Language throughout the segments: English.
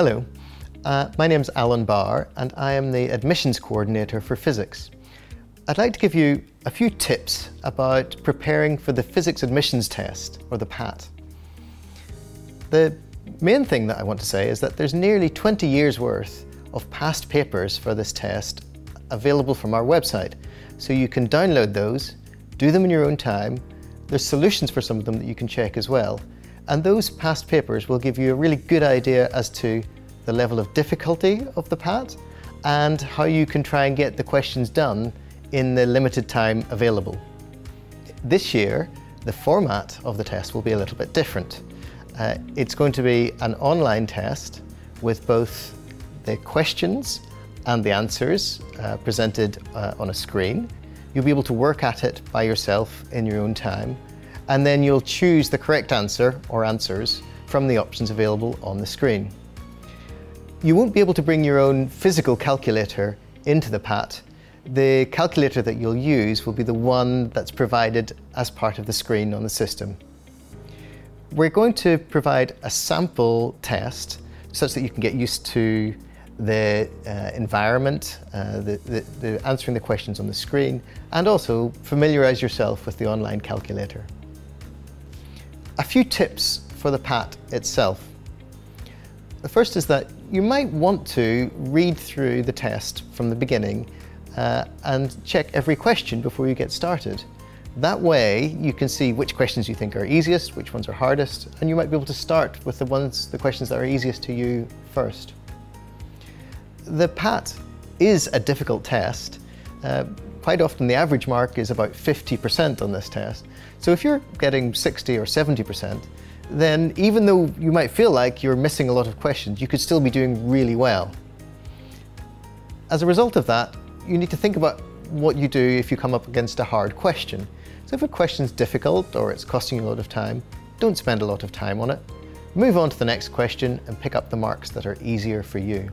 Hello, my name's Alan Barr and I am the Admissions Coordinator for Physics. I'd like to give you a few tips about preparing for the Physics Admissions Test, or the PAT. The main thing that I want to say is that there's nearly 20 years worth of past papers for this test available from our website. So you can download those, do them in your own time. There's solutions for some of them that you can check as well. And those past papers will give you a really good idea as to the level of difficulty of the PAT and how you can try and get the questions done in the limited time available. This year, the format of the test will be a little bit different. It's going to be an online test with both the questions and the answers presented on a screen. You'll be able to work at it by yourself in your own time, and then you'll choose the correct answer or answers from the options available on the screen. You won't be able to bring your own physical calculator into the PAT. The calculator that you'll use will be the one that's provided as part of the screen on the system. We're going to provide a sample test such that you can get used to the environment, the answering the questions on the screen, and also familiarise yourself with the online calculator. A few tips for the PAT itself. The first is that you might want to read through the test from the beginning and check every question before you get started. That way you can see which questions you think are easiest, which ones are hardest, and you might be able to start with the questions that are easiest to you first. The PAT is a difficult test. Quite often the average mark is about 50% on this test. So if you're getting 60 or 70%, then even though you might feel like you're missing a lot of questions, you could still be doing really well. As a result of that, you need to think about what you do if you come up against a hard question. So if a question's difficult or it's costing you a lot of time, don't spend a lot of time on it. Move on to the next question and pick up the marks that are easier for you.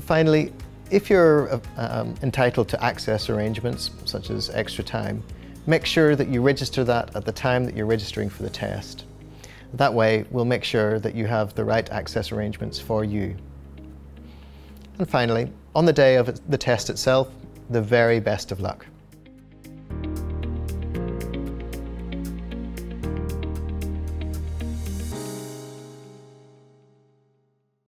Finally, if you're entitled to access arrangements, such as extra time, make sure that you register that at the time that you're registering for the test. That way, we'll make sure that you have the right access arrangements for you. And finally, on the day of the test itself, the very best of luck.